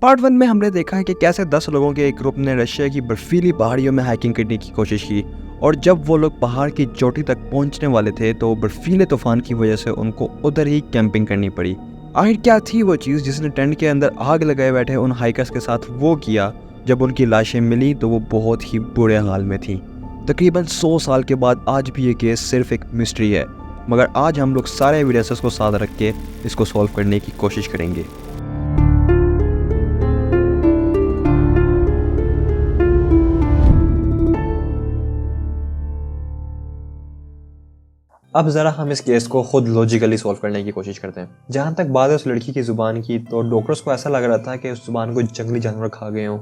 Part 1 में हमने देखा है कि कैसे 10 लोगों के एक ग्रुप ने रशिया की बर्फीली पहाड़ियों में हाइकिंग करने की कोशिश की और जब वो लोग पहाड़ की चोटी तक पहुंचने वाले थे तो बर्फीले तूफान की वजह से उनको उधर ही कैंपिंग करनी पड़ी। आखिर क्या थी वो चीज़ जिसने टेंट के अंदर आग लगाए बैठे उन हाइकर्स के साथ वो किया? जब उनकी लाशें मिली तो वो बहुत ही बुरे हाल में थी। तकरीबन 100 साल के बाद आज भी ये केस सिर्फ एक मिस्ट्री है, मगर आज हम लोग सारे एविडेंसेस को साथ रख के इसको सॉल्व करने की कोशिश करेंगे। अब ज़रा हम इस केस को खुद लॉजिकली सॉल्व करने की कोशिश करते हैं। जहाँ तक बात है उस लड़की की ज़ुबान की, तो डॉक्टर्स को ऐसा लग रहा था कि उस ज़ुबान को जंगली जानवर खा गए हों।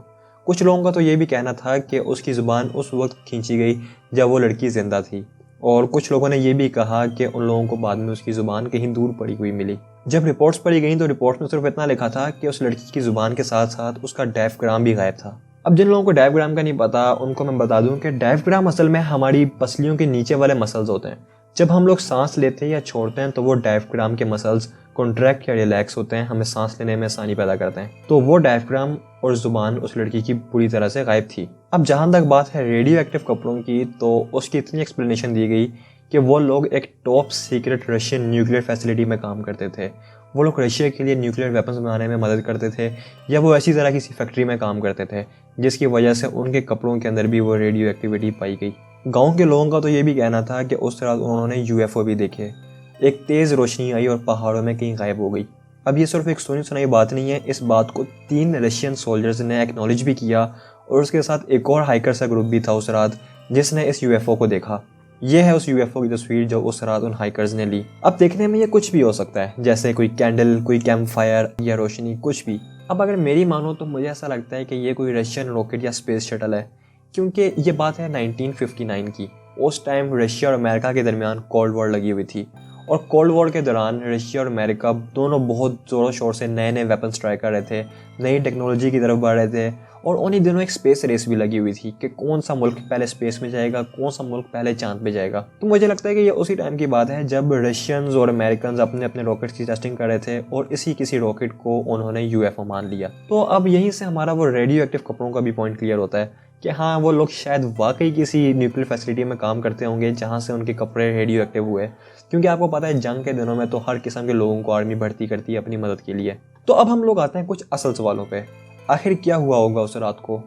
कुछ लोगों का तो ये भी कहना था कि उसकी ज़ुबान उस वक्त खींची गई जब वो लड़की ज़िंदा थी, और कुछ लोगों ने ये भी कहा कि उन लोगों को बाद में उसकी ज़ुबान कहीं दूर पड़ी हुई मिली। जब रिपोर्ट्स पढ़ी गई तो रिपोर्ट में सिर्फ इतना लिखा था कि उस लड़की की ज़ुबान के साथ साथ उसका डायफ्राम भी गायब था। अब जिन लोगों को डायफ्राम का नहीं पता उनको मैं बता दूं कि डायफ्राम असल में हमारी पसलियों के नीचे वाले मसल्स होते हैं। जब हम लोग सांस लेते हैं या छोड़ते हैं तो वो डायफ्राम के मसल्स कॉन्ट्रैक्ट या रिलैक्स होते हैं, हमें सांस लेने में आसानी पैदा करते हैं। तो वो डायफ्राम और जुबान उस लड़की की पूरी तरह से गायब थी। अब जहाँ तक बात है रेडियो एक्टिव कपड़ों की, तो उसकी इतनी एक्सप्लेनेशन दी गई कि वो लोग एक top secret Russian nuclear facility में काम करते थे। वो लोग रशिया के लिए न्यूक्लियर वेपन्स बनाने में मदद करते थे, या वो ऐसी तरह किसी फैक्ट्री में काम करते थे जिसकी वजह से उनके कपड़ों के अंदर भी वो रेडियो एक्टिविटी पाई गई। गांव के लोगों का तो ये भी कहना था कि उस रात उन्होंने यूएफओ भी देखे। एक तेज़ रोशनी आई और पहाड़ों में कहीं गायब हो गई। अब ये सिर्फ एक सुनी सुनाई बात नहीं है, इस बात को 3 रशियन सोल्जर्स ने एक्नॉलेज भी किया, और उसके साथ एक और हाइकर सा ग्रुप भी था उस रात जिसने इस यूएफओ को देखा। ये है उस यूएफओ की तस्वीर जो उस रात उन हाइकर्स ने ली। अब देखने में ये कुछ भी हो सकता है, जैसे कोई कैंडल, कोई कैंप फायर या रोशनी, कुछ भी। अब अगर मेरी मानो तो मुझे ऐसा लगता है कि ये कोई रशियन रॉकेट या स्पेस शटल है, क्योंकि ये बात है 1959 की। उस टाइम रशिया और अमेरिका के दरमियान कोल्ड वॉर लगी हुई थी, और कोल्ड वॉर के दौरान रशिया और अमेरिका दोनों बहुत ज़ोरों शोर से नए नए वेपन्स ट्राई कर रहे थे, नई टेक्नोलॉजी की तरफ बढ़ रहे थे, और उन्हीं दिनों एक स्पेस रेस भी लगी हुई थी कि कौन सा मुल्क पहले स्पेस में जाएगा, कौन सा मुल्क पहले चांद पे जाएगा। तो मुझे लगता है कि ये उसी टाइम की बात है जब रशियंस और अमेरिकन अपने अपने रॉकेट्स की टेस्टिंग कर रहे थे, और इसी किसी रॉकेट को उन्होंने यूएफओ मान लिया। तो अब यहीं से हमारा वो रेडियो एक्टिव कपड़ों का भी पॉइंट क्लियर होता है कि हाँ, वो लोग शायद वाकई किसी न्यूक्लियर फैसिलिटी में काम करते होंगे जहाँ से उनके कपड़े रेडियो एक्टिव हुए, क्योंकि आपको पता है जंग के दिनों में तो हर किस्म के लोगों को आर्मी भर्ती करती है अपनी मदद के लिए। तो अब हम लोग आते हैं कुछ असल सवालों पे। आखिर क्या हुआ होगा उस रात को?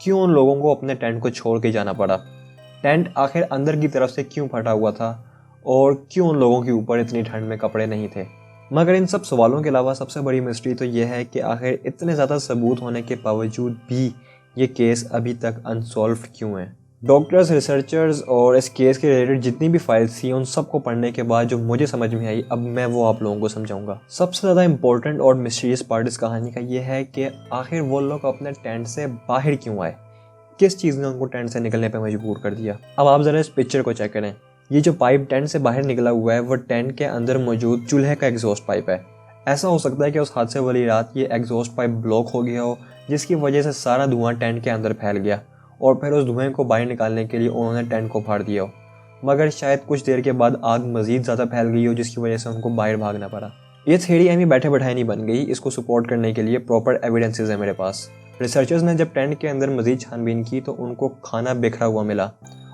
क्यों उन लोगों को अपने टेंट को छोड़ के जाना पड़ा? टेंट आखिर अंदर की तरफ से क्यों फटा हुआ था? और क्यों उन लोगों के ऊपर इतनी ठंड में कपड़े नहीं थे? मगर इन सब सवालों के अलावा सबसे बड़ी मिस्ट्री तो यह है कि आखिर इतने ज़्यादा सबूत होने के बावजूद भी ये केस अभी तक अनसॉल्व्ड क्यों है? डॉक्टर्स, रिसर्चर्स और इस केस के रिलेटेड जितनी भी फाइल्स थी उन सबको पढ़ने के बाद जो मुझे समझ में आई, अब मैं वो आप लोगों को समझाऊंगा। सबसे ज़्यादा इंपॉर्टेंट और मिस्टीरियस पार्ट इस कहानी का ये है कि आखिर वो लोग अपने टेंट से बाहर क्यों आए? किस चीज़ ने उनको टेंट से निकलने पर मजबूर कर दिया? अब आप ज़रा इस पिक्चर को चेक करें। ये जो पाइप टेंट से बाहर निकला हुआ है वो टेंट के अंदर मौजूद चूल्हे का एग्जॉस्ट पाइप है। ऐसा हो सकता है कि उस हादसे वाली रात ये एग्जॉस्ट पाइप ब्लॉक हो गया हो, जिसकी वजह से सारा धुआं टेंट के अंदर फैल गया, और फिर उस धुएं को बाहर निकालने के लिए उन्होंने टेंट को फाड़ दिया हो। मगर शायद कुछ देर के बाद आग मज़ीद ज़्यादा फैल गई हो, जिसकी वजह से उनको बाहर भागना पड़ा। ये थ्योरी हमें बैठे बैठाए नहीं बन गई, इसको सपोर्ट करने के लिए प्रॉपर एविडेंसेस है मेरे पास। रिसर्चर्स ने जब टेंट के अंदर मज़ीद छानबीन की तो उनको खाना बिखरा हुआ मिला,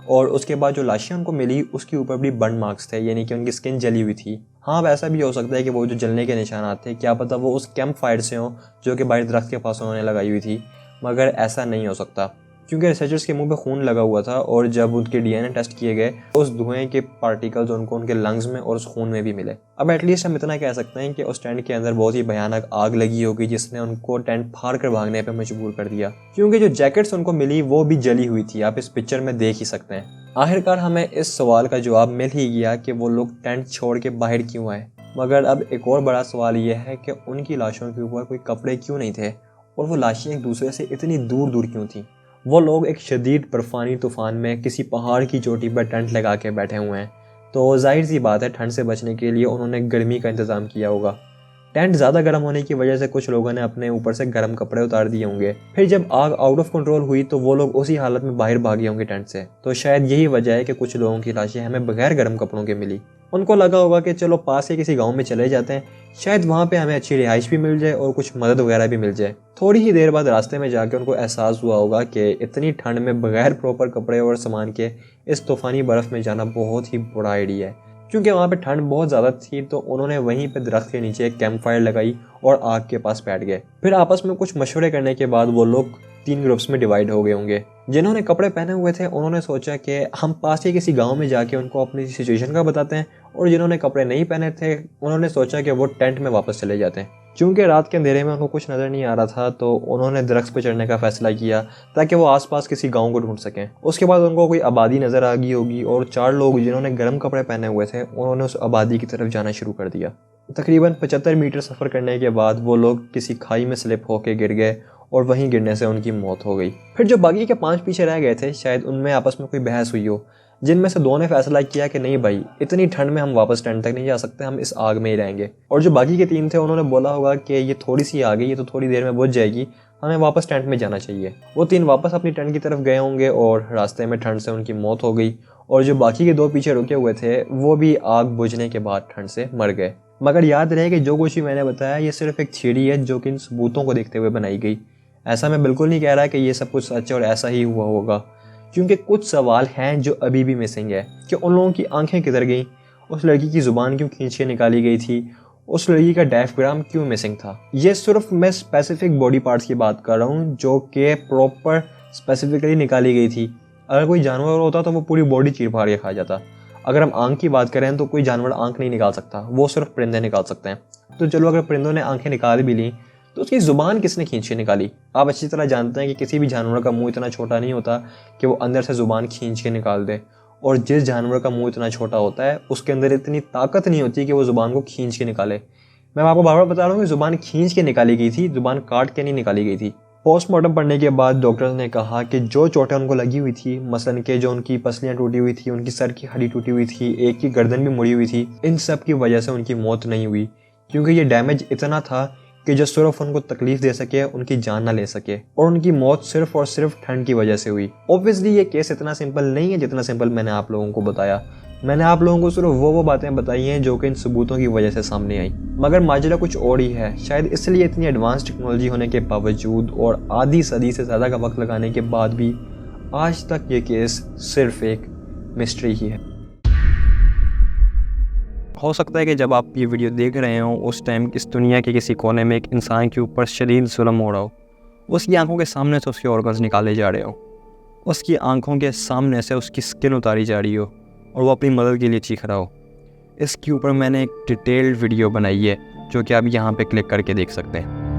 और उसके बाद जो लाशें उनको मिली उसके ऊपर भी बर्न मार्क्स थे, यानी कि उनकी स्किन जली हुई थी। हाँ, वैसा भी हो सकता है कि वो जो जलने के निशानात थे, क्या पता वो उस कैंप फायर से हों जो कि बाहर दरख्त के पास उन्होंने लगाई हुई थी, मगर ऐसा नहीं हो सकता क्योंकि रिसर्चर्स के मुंह पे खून लगा हुआ था, और जब उनके डीएनए टेस्ट किए गए उस धुएं के पार्टिकल्स उनको उनके लंग्स में और उस खून में भी मिले। अब एटलीस्ट हम इतना कह सकते हैं कि उस टेंट के अंदर बहुत ही भयानक आग लगी होगी जिसने उनको टेंट फाड़ कर भागने पर मजबूर कर दिया, क्योंकि जो जैकेट्स उनको मिली वो भी जली हुई थी, आप इस पिक्चर में देख ही सकते हैं। आखिरकार हमें इस सवाल का जवाब मिल ही गया कि वो लोग टेंट छोड़ के बाहर क्यों आए। मगर अब एक और बड़ा सवाल यह है कि उनकी लाशों के ऊपर कोई कपड़े क्यों नहीं थे, और वो लाशें एक दूसरे से इतनी दूर दूर क्यों थीं? वो लोग एक शदीद बर्फानी तूफान में किसी पहाड़ की चोटी पर टेंट लगा के बैठे हुए हैं, तो जाहिर सी बात है ठंड से बचने के लिए उन्होंने गर्मी का इंतज़ाम किया होगा। टेंट ज़्यादा गर्म होने की वजह से कुछ लोगों ने अपने ऊपर से गर्म कपड़े उतार दिए होंगे। फिर जब आग आउट ऑफ कंट्रोल हुई तो वो लोग उसी हालत में बाहर भागे होंगे टेंट से। तो शायद यही वजह है कि कुछ लोगों की लाशें हमें बगैर गर्म कपड़ों के मिली। उनको लगा होगा कि चलो पास के किसी गांव में चले जाते हैं, शायद वहाँ पे हमें अच्छी रिहाइश भी मिल जाए और कुछ मदद वगैरह भी मिल जाए। थोड़ी ही देर बाद रास्ते में जाके उनको एहसास हुआ होगा कि इतनी ठंड में बगैर प्रॉपर कपड़े और सामान के इस तूफ़ानी बर्फ़ में जाना बहुत ही बुरा आइडिया है। क्योंकि वहाँ पे ठंड बहुत ज़्यादा थी तो उन्होंने वहीं पे दरख्त के नीचे एक कैंप फायर लगाई और आग के पास बैठ गए। फिर आपस में कुछ मशवरे करने के बाद वो लोग 3 ग्रुप्स में डिवाइड हो गए होंगे। जिन्होंने कपड़े पहने हुए थे उन्होंने सोचा कि हम पास के किसी गांव में जाके उनको अपनी सिचुएशन का बताते हैं, और जिन्होंने कपड़े नहीं पहने थे उन्होंने सोचा कि वो टेंट में वापस चले जाते हैं। क्योंकि रात के अंधेरे में उनको कुछ नज़र नहीं आ रहा था तो उन्होंने दरख्त पर चढ़ने का फैसला किया ताकि वो आसपास किसी गांव को ढूंढ सकें। उसके बाद उनको कोई आबादी नज़र आ गई होगी और 4 लोग जिन्होंने गर्म कपड़े पहने हुए थे उन्होंने उस आबादी की तरफ जाना शुरू कर दिया। तकरीबन 75 मीटर सफ़र करने के बाद वो लोग किसी खाई में स्लिप होकर गिर गए और वहीं गिरने से उनकी मौत हो गई। फिर जो बाकी के 5 पीछे रह गए थे, शायद उनमें आपस में कोई बहस हुई हो, जिनमें से 2 ने फैसला किया कि नहीं भाई, इतनी ठंड में हम वापस टेंट तक नहीं जा सकते, हम इस आग में ही रहेंगे। और जो बाकी के 3 थे उन्होंने बोला होगा कि ये थोड़ी सी आग है, ये तो थोड़ी देर में बुझ जाएगी, हमें वापस टेंट में जाना चाहिए। वो 3 वापस अपनी टेंट की तरफ गए होंगे और रास्ते में ठंड से उनकी मौत हो गई। और जो बाकी के 2 पीछे रुके हुए थे वो भी आग बुझने के बाद ठंड से मर गए। मगर याद रहे कि जो कुछ भी मैंने बताया ये सिर्फ एक थ्योरी है जो कि इन सबूतों को देखते हुए बनाई गई। ऐसा मैं बिल्कुल नहीं कह रहा कि ये सब कुछ सच है और ऐसा ही हुआ होगा, क्योंकि कुछ सवाल हैं जो अभी भी मिसिंग है कि उन लोगों की आंखें किधर गईं, उस लड़की की ज़ुबान क्यों खींच के निकाली गई थी, उस लड़की का डायफ्राम क्यों मिसिंग था। ये सिर्फ मैं स्पेसिफिक बॉडी पार्ट्स की बात कर रहा हूँ जो कि प्रॉपर स्पेसिफिकली निकाली गई थी। अगर कोई जानवर होता तो वो पूरी बॉडी चीर फाड़ के खा जाता। अगर हम आंख की बात करें तो कोई जानवर आंख नहीं निकाल सकता, वो सिर्फ परिंदे निकाल सकते हैं। तो चलो अगर परिंदों ने आंखें निकाल भी ली तो उसकी ज़ुबान किसने खींच के निकाली। आप अच्छी तरह जानते हैं कि किसी भी जानवर का मुंह इतना छोटा नहीं होता कि वो अंदर से ज़ुबान खींच के निकाल दे, और जिस जानवर का मुंह इतना छोटा होता है उसके अंदर इतनी ताकत नहीं होती कि वो ज़ुबान को खींच के निकाले। मैं आपको बार बार बता रहा हूँ कि ज़ुबान खींच के निकाली गई थी, ज़ुबान काट के नहीं निकाली गई थी। पोस्टमार्टम पढ़ने के बाद डॉक्टर्स ने कहा कि जो चोटें उनको लगी हुई थी, मसलन के जो उनकी पसलियाँ टूटी हुई थी, उनकी सर की हड्डी टूटी हुई थी, एक की गर्दन भी मुड़ी हुई थी, इन सब की वजह से उनकी मौत नहीं हुई, क्योंकि ये डैमेज इतना था कि जो सिर्फ उनको तकलीफ दे सके, उनकी जान ना ले सके, और उनकी मौत सिर्फ और सिर्फ ठंड की वजह से हुई। ऑब्वियसली ये केस इतना सिंपल नहीं है जितना सिंपल मैंने आप लोगों को बताया। मैंने आप लोगों को सिर्फ वो बातें बताई हैं जो कि इन सबूतों की वजह से सामने आई, मगर माजरा कुछ और ही है। शायद इसलिए इतनी एडवांस टेक्नोलॉजी होने के बावजूद और आधी सदी से ज़्यादा का वक्त लगाने के बाद भी आज तक ये केस सिर्फ एक मिस्ट्री ही है। हो सकता है कि जब आप ये वीडियो देख रहे हो उस टाइम इस दुनिया के किसी कोने में एक इंसान के ऊपर शदीद जुल्म हो रहा हो, उसकी आंखों के सामने से उसके ऑर्गन्स निकाले जा रहे हो, उसकी आंखों के सामने से उसकी स्किन उतारी जा रही हो और वो अपनी मदद के लिए चीख रहा हो। इसके ऊपर मैंने एक डिटेल्ड वीडियो बनाई है जो कि आप यहाँ पे क्लिक करके देख सकते हैं।